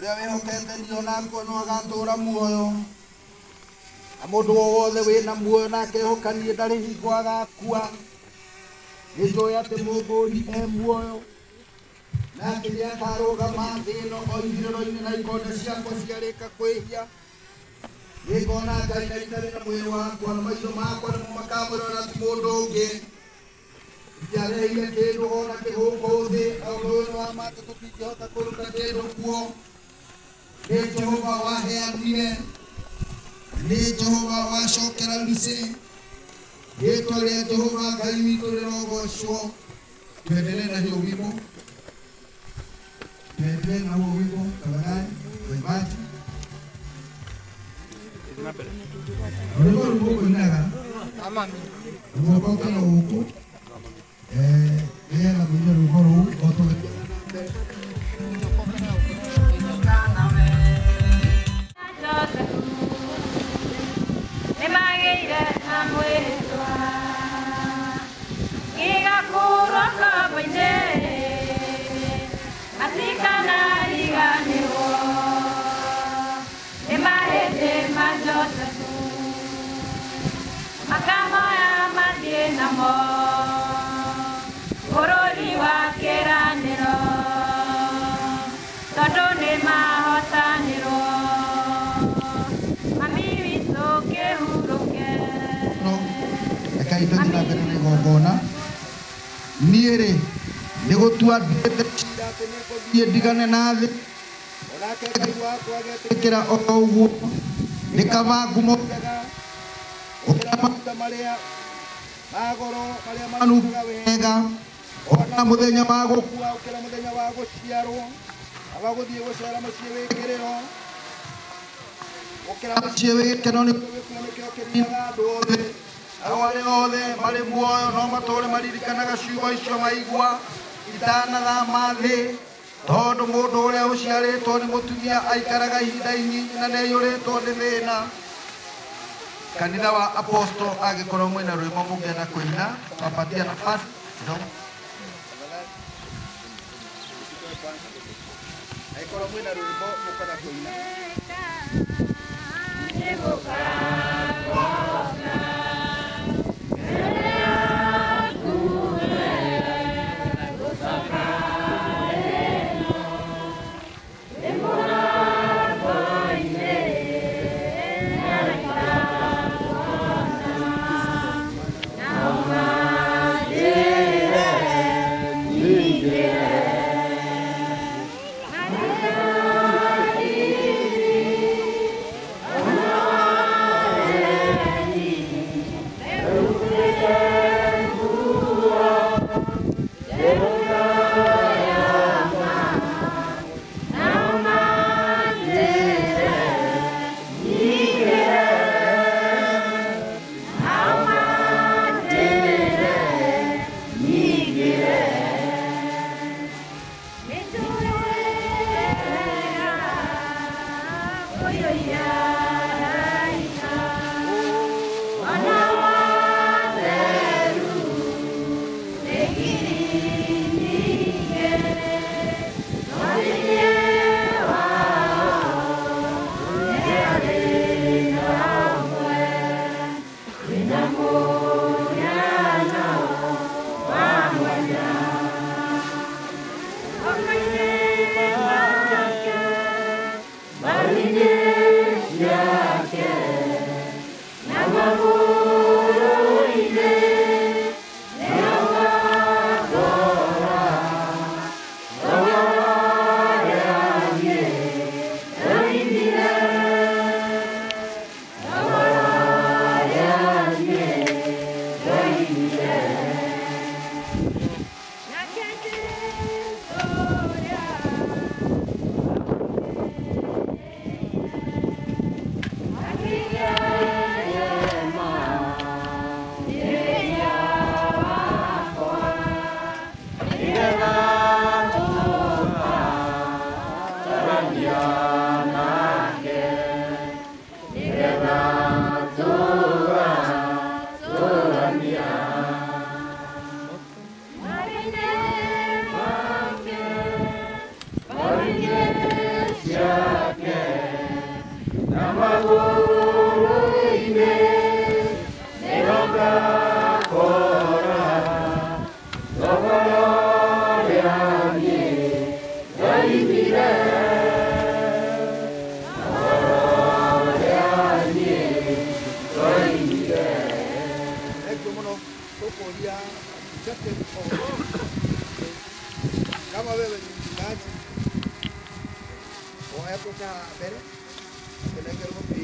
Ria we hokete ni ona ko no agatura muoyo. Amundu wothe wina muoyo nake hokanie ndari hingo agakua. Nĩnjũĩ atĩ mũmbũri muoyo na kĩrĩa akarũgama thĩ ĩno o ithirĩro-inĩ na ikonde ciakwa ciarĩka kwĩhia. Nĩngona Ngai na itarĩ na mwĩrĩ wakwa na maitho makwa nĩmo makamũrora ti mũndũ ũngĩ. Ndiareheire kĩndũ ona kĩhũngũ thĩ na ũndũ ũyũ nĩ wa ma atĩ tũtingĩhota kũruta kĩndũ kuo. Nĩ Jehova waheanire, nĩ Jehova wacokera Lucy. Rĩtwa rĩa Jehova Ngai witũ rĩrogocwo. Tuendelee na hiyo wimbo. Tuendelee na huo wimbo tafadhali waimbaji. Ulikuwa rugo kunaga? Amani. Rugo kana huko. Yeye anakuja rugo huko otoke. Itatina benene gogona niere nigutua ndie ndigane nathi onake Ngai wakwa agetikira oguo nikaba ngumo ukira maguta maria magoro maria manuga wega ona muthenya wa gukua ukira muthenya wa guciarwo abaguthie gucera mucii wikiriro ukira mucii wikeno ni kuonekio kiriga andu othe. Wale othe marĩ muoyo no matũre maririkanaga ciugo icio maigua itanagama thĩ, tondũ mũndũ ũrĩa ũciarĩtwo nĩ mũtumia aikaraga ihinda inyinyi na nĩaiyũrĩtwo nĩ thĩna. Kanitha wa Apostle angĩkorwo mwĩna rwĩmbo mũngĩenda kũina twapatia nafasi. Angĩkorwo mwĩna rwĩmbo mũkwenda kũina. Yeah. Agoka mbere akenengerwo pi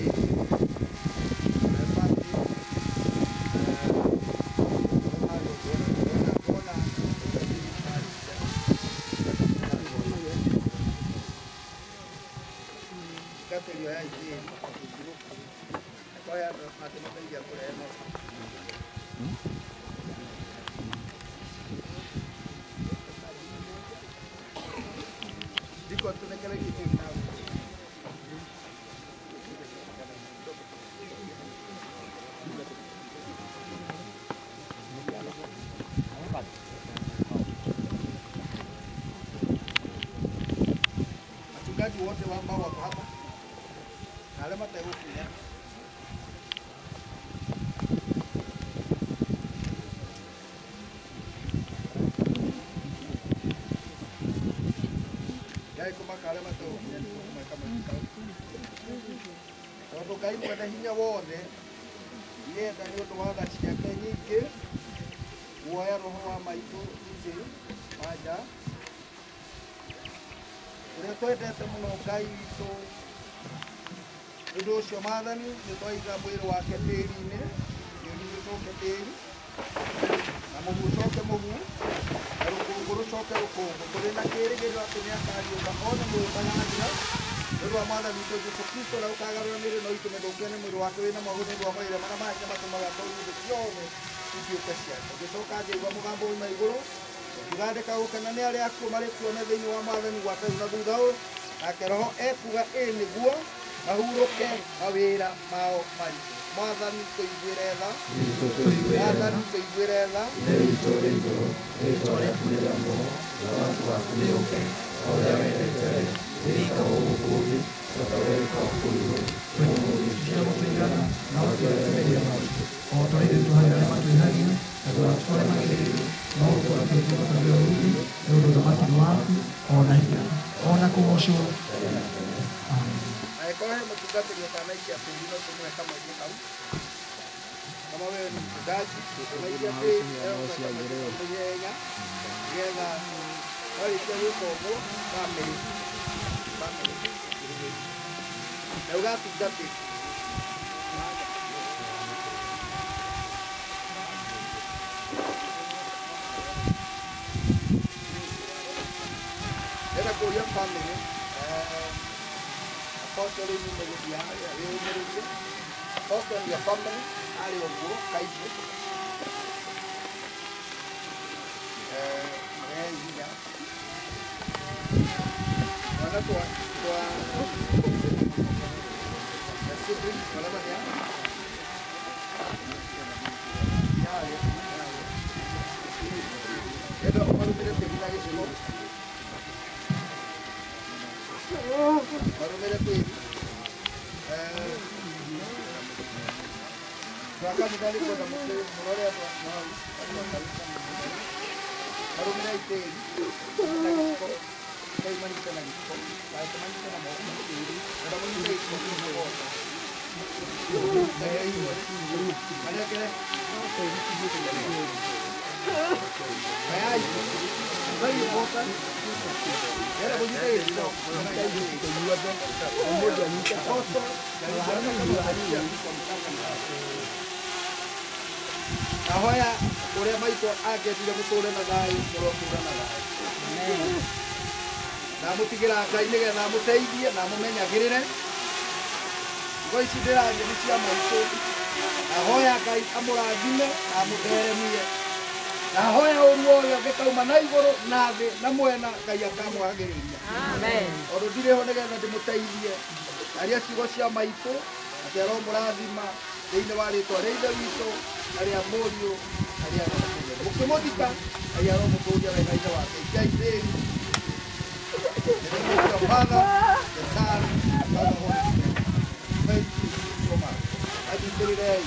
wachungaji wote ambao wako hapa na alama tayari yai kuma kalema to kuma kama watu kai kwa hinya wothe yenda ni undu wa thaci ciake nyingi guoya roho wa maitu ici waja uria twendete muno Ngai witũ ũndũ ũcio Mwathani nĩ twaiga mwĩrĩ wake tĩĩri-inĩ tĩĩri ũcoke tĩĩri na mũhu ũcoke mũhu na rũkũngũ rũcoke rũkũngũ tũrĩ na kĩĩrĩgĩrĩro atĩ nĩakariũka ona mũgũkagathira nĩ ũndũ wa Mwathani witũ Jesũ Kristo ũrĩa ũkagarũra mĩĩrĩ no itũ mĩthũkie nĩ mwĩrĩ wake wĩna magu nĩ ũndũ wa maũndũ marĩa make matũmaga tũruithĩ ciothe ituĩke ciake ngĩcoka ngĩigua mũgambo uma igũrũ ũkigandĩka gũkena nĩ arĩa akuũ marĩ kuona thĩinĩ wa Mwathani gwatarĩ na thutha ũyũ nake Roho ekuga ĩ nĩguo mahurũke mawĩra mao maritũ Mwathani tũiguĩre tha Mwathani tũiguĩre tha rĩĩtwa rĩaku rĩrĩamũro wĩra waku waku nĩũke o ũrĩa wendete rĩrĩikagwo gũkũ thĩ ta ũrĩa wĩkagwo kũu igũrũ tũhe cia gũtũigana na ũtũhe meria maritũ o ta ũrĩa ithuĩ harĩ arĩa matwĩhagia na ndũgatũtware magerio no ũtũhe tũtũgatagĩra ũrugi nĩ ũndũ ũthamaki nĩ waku ona hinya ona kũgocwo angĩkorwo he mũtungatĩri ũtanaikia tĩĩri no tũmũhe kamweke kau kama wewe ni mfugaji unaikia tĩĩri ũmũnyenya nĩgetha warĩkia gwĩka ũguo bamĩrĩ na ũgatungatĩri ndĩrenda kũria bamĩrĩ Apostle ni mwenye haya leo mwenye Apostle ya family ali oguo kaiji mwenye wana kwa sibling wala banya ya ndio wale vile vile hizo Marumere kweli tuakanidali kwa mzee mrore hapa na marumere iteli kai mani kana niko kai mani kana mo ndio mani ndio Mana kira? Ayai, bayi bosan. Era bonita itu. Ahoya, ore mai to age tidak betul na dai, moro pura na dai. Namu tigira kai nege namu teithie, namu menyagirire. Goi sidera ngi cia maito. Ahoya kai amurathime, amutheremie. Nahoya ũruo ngĩkauma na igũrũ na thĩ na mwena Ngai akamwagĩrĩria. Amen. Ũndũ ndirĩ ho nĩgetha ndĩmũteithie arĩa ciugo cia maitũ atĩ aromũrathima thĩinĩ wa rĩtwa rĩa Ithe witũ na rĩa Mũriũ na rĩa Roho Mũtheru. Mũkĩmũthika Ngai aromũtũũria wega Ithe wake ikai thĩri. Father, the Son, and the Holy Spirit. Thank you so much. Ajitĩrĩrei.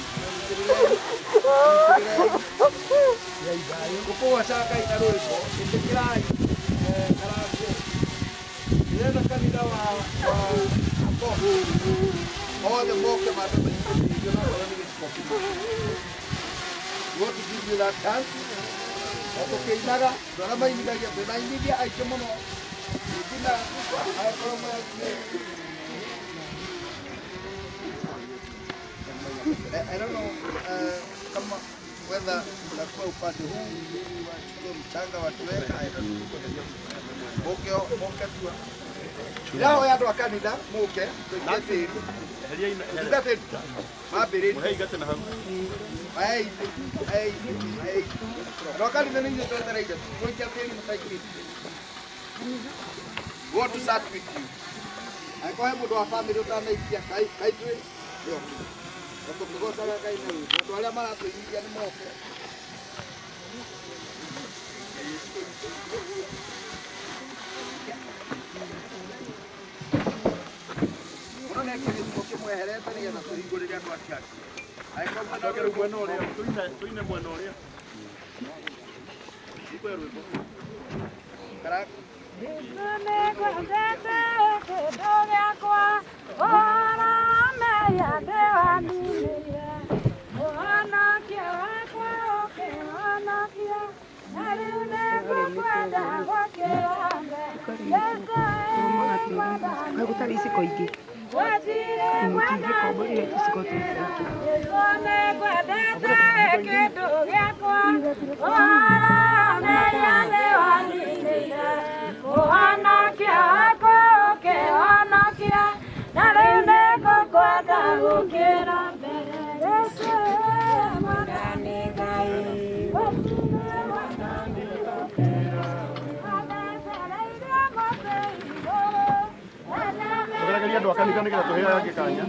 Kukuwa shaka inaruhusu ikirai karate nenda kanisa wa hapo all the book about the you know what it is copy what give you that chance hapo keinaga dora mai nigagia bena india aikemono kina ai promo I don't know kama whether unakuwa upande huu wachukue mchanga watuweka moke tu yao ya ndo akanida moke ngati ngati mabere muhaiga na hamu ai rokali nani ndio taraida kwa chapeni mtaiki go to start with you kwa hebu ndo family utanaikia kaitwe yo kwa kugota la kaina watu wale mara tuingia ni moke unaona kile mwehereta ni na kuingolea kwa kiasi aikoma na kwa bueno leo tuine bueno leo ipo rupo kara Nisune kwa tete kedoga kwa ora meya dewa niya ona kia kwa oke ona kia narune kwa da kwa kirande yesa gutari iciko ingi ingikombori iciko tuiki Nisune kwa tete kedoga kwa ora meya dewa niya Ohana kia ko ke ohana kia narene ko kwada ukira Yesu madani gai madani ukira Tugeragĩria andũ a kanitha nĩgetha tũheage kanya.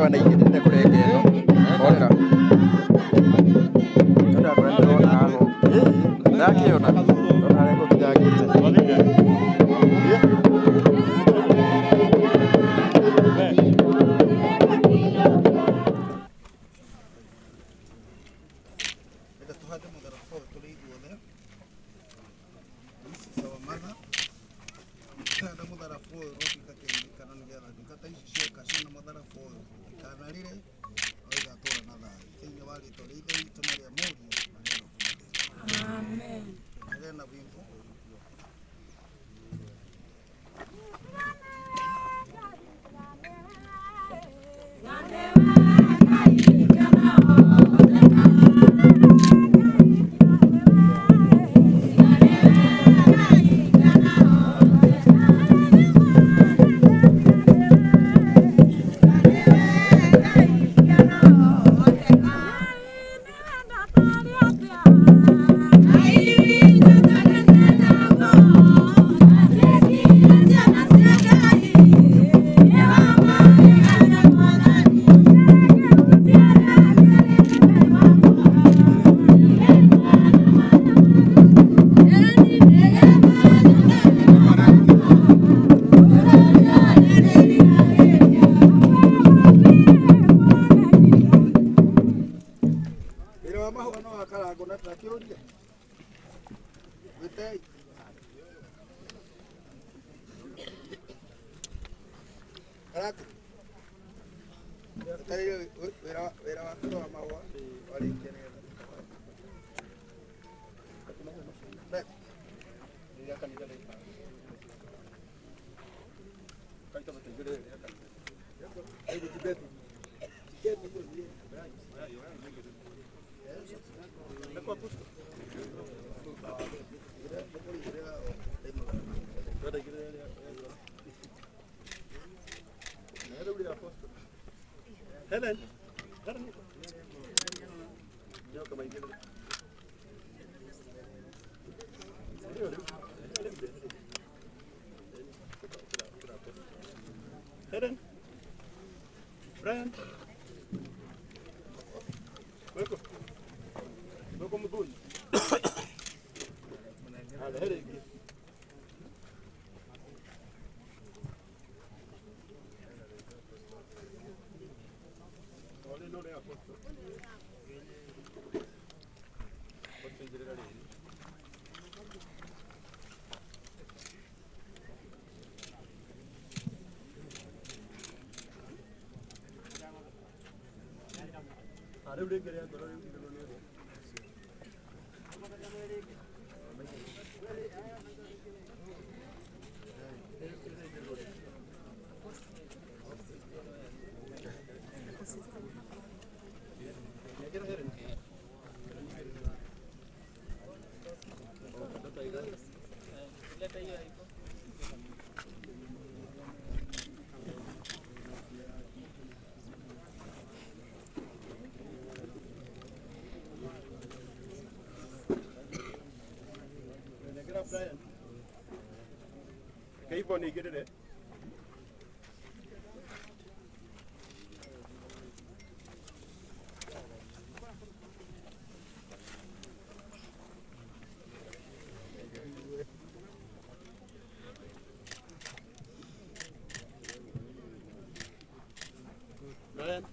wanaigĩrĩre kũrenga ĩno orera ndakora ndĩrona haho ndakĩona ndona rengo kĩnyangĩte Helen. Helen. Brian. Welcome. Welcome aboard. Helen. Brian. Okay, Bonnie, get it. Brian.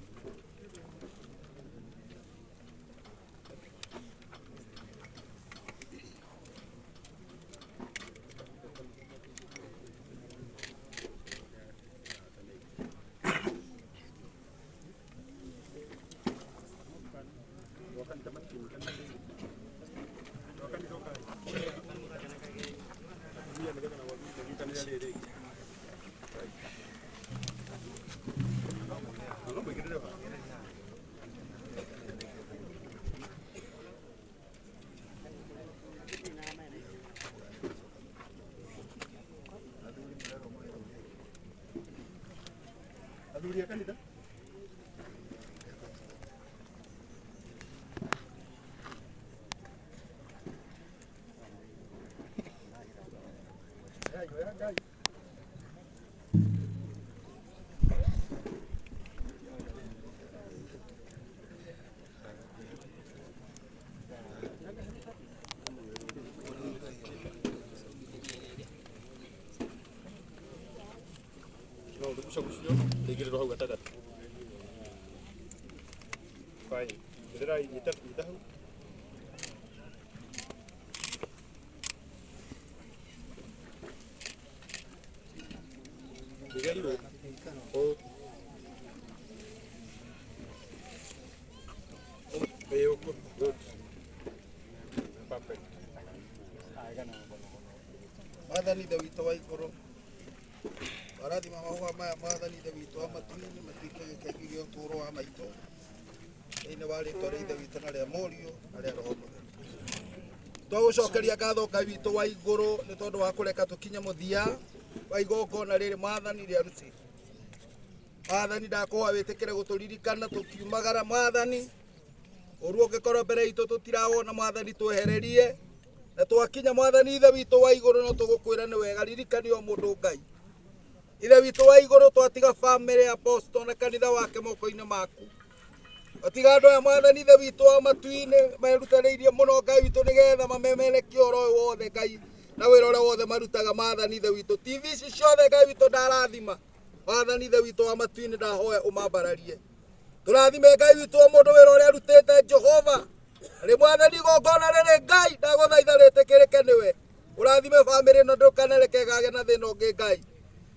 Aduh kan itu. Igire roho gatagati. Fine. Ndira ita hau. Digari oh. Good. Perfect. Mwathani ithe witũ wa igũrũ, warathima mahũa maya Mwathani ithe witũ wa matu-inĩ matuĩke gĩkeno gĩa ũtũũro wa maitũ thĩinĩ wa rĩĩtwa rĩa ithe witũ na rĩa Mũriũ na rĩa Roho Mũtheru. Twagũcokeria ngatho Ngai witũ wa igũrũ nĩ tondũ wa kũreka tũkinye mũthia wa igongona rĩrĩ Mwathani rĩa Ruci. Mwathani ndakũhoya wĩtĩkĩre gũtũririkana tũkiumagara Mwathani, ũru ũngĩkorwo mbere itũ tũtirawona Mwathani twehererie, na twakinya Mwathani ithe witũ wa igũrũ no tũgũkwĩra nĩ wega ririkania o mũndũ Ngai. Ithe witũ wa igũrũ twatiga bamĩrĩ ya Apostle na kanitha wake moko-inĩ maku. Twatiga andũ aya Mwathani ithe witũ wa matu-inĩ merutanĩirie mũno Ngai witũ nĩgetha mamemerekie ũhoro ũyũ wothe Ngai na wĩra ũrĩa wothe marutaga Mwathani ithe witũ. TV ici ciothe Ngai witũ ndarathima Mwathani ithe witũ wa matu-inĩ ndahoya ũmambararie. Tũrathime Ngai witũ o mũndũ wĩra ũrĩa arutĩte Jehova. Arĩ Mwathani igongona rĩrĩ Ngai ndagũthaitha rĩtĩkĩrĩke nĩwe. Ũrathime bamĩrĩ ĩno ndũkanareke ĩkagĩa na thĩna ũngĩ Ngai.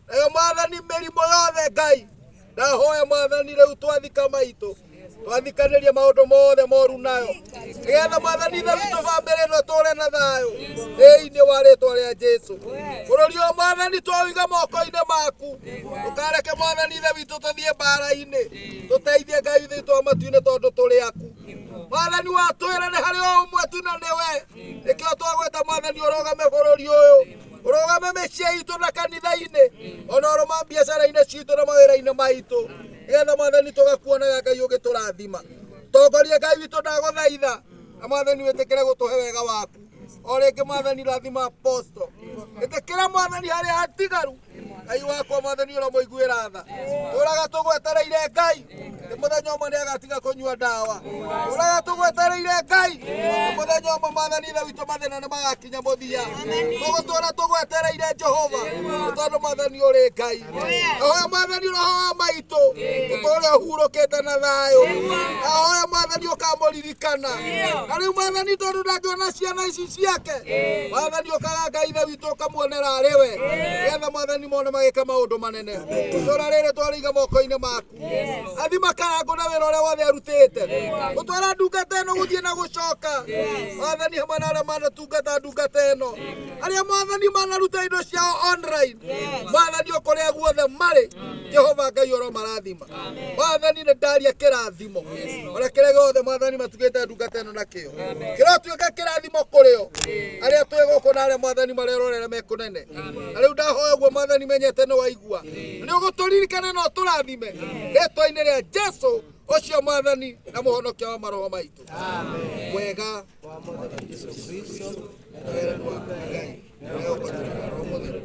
Nayo Mwathani mĩrimũ yothe Ngai ndahoya Mwathani rĩu twathika maitũ. Twathikanĩrie maũndũ mothe moru nayo. Nĩgetha Mwathani ithe witũ bamĩrĩ ĩno tũũre na thayũ thĩinĩ wa rĩĩtwa rĩa Jesũ. Bũrũri ũyũ Mwathani twawĩiga moko-inĩ maku. Ndũkareke Mwathani ithe witũ tũthiĩ mbara-inĩ. Tũteithie Ngai witũ wa matu-inĩ tondũ tũrĩ aku. Mwathani watwĩra nĩ harĩ o ũmwe tu na nĩwe. Nĩkĩo twagweta Mwathani ũrũgame bũrũri ũyũ. Ũrũgame mĩciĩ itũ na kanitha-inĩ. Ona ũrũma biacara-inĩ citũ na mawĩra-inĩ maitũ. Nĩgetha Mwathani tũgakuonaga Ngai ũgĩtũrathima. Tongoria Ngai witũ ndagũthaitha. Na Mwathani wĩtĩkĩre gũtũhe wega waku. O rĩngĩ Mwathani rathima Apostle. Ĩtĩkĩra Mwathani harĩa hatigaru. Ngai wakwa Mwathani ũrĩa mũiguĩra tha. Tũraga tũgwetereire Ngai. Nĩ mũthenya ũmwe nĩagatiga kũnyua ndawa. Tũraga tũgwetereire Ngai. Nĩ mũthenya ũmwe Mwathani ithe witũ mathĩna nĩ magakinya mũthia. Tũgũtũũra tũgwetereire Jehova. Nĩ tondũ Mwathani ũrĩ Ngai. Ahoya Mwathani roho wa maitũ. Ũrĩa ũhurũkĩte na thayũ. Ahoya Mwathani ũkamũririkana. Na rĩu Mwathani tondũ ndangĩona ciana ici ciake. Mwathani ũkaga Ngai ithe witũ ũkamuonera arĩ we. Nĩgetha Mwathani mone magĩka maũndũ manene. Itũũra rĩrĩ twarĩiga moko-inĩ maku. Athima Karangũ na wĩra ũrĩa wothe arutĩte. Gũtwara ndungata ĩno gũthiĩ na gũcoka. Mwathani hamwe na arĩa manatungata ndungata ĩno. Arĩa Mwathani manaruta indo ciao online. Mwathani kũrĩa guothe marĩ. Jehova Ngai ũromarathima. Mwathani nĩ ndaria kĩrathimo. Ona kĩrĩa gĩothe Mwathani matugĩte ndungata ĩno nakĩo. Kĩrotuĩka kĩrathimo kũrĩ o. Arĩa twĩ gũkũ na arĩa Mwathani marerorera me kũnene. Na rĩu ndahoya ũguo Mwathani menyete nĩ waigua. Nĩ ũgũtũririkana na ũtũrathime. Rĩĩtwa-inĩ rĩa Jesũ ũcio Mwathani na mũhonokia wa maroho maitũ. Wega wa Mwathani Jesũ Kristo na wendo wa Ngai na ũkoniĩ na Roho Mũtheru.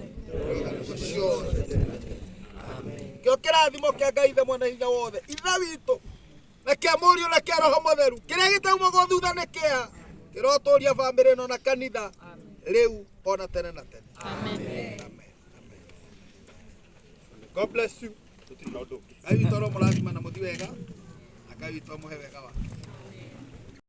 Kĩo kĩrathimo kĩa Ngai ithe mwene hinya wothe ithe witũ na kĩa Mũriũ na kĩa Roho Mũtheru kĩrĩa gĩtaumagwo thutha nĩ kĩeha kĩrotũũria bamĩrĩ ĩno na kanitha rĩu ona tene na tene. Amen. God bless you. Ngai witũ aromũrathima na mũthi wega na Ngai witũ amũhe wega wake.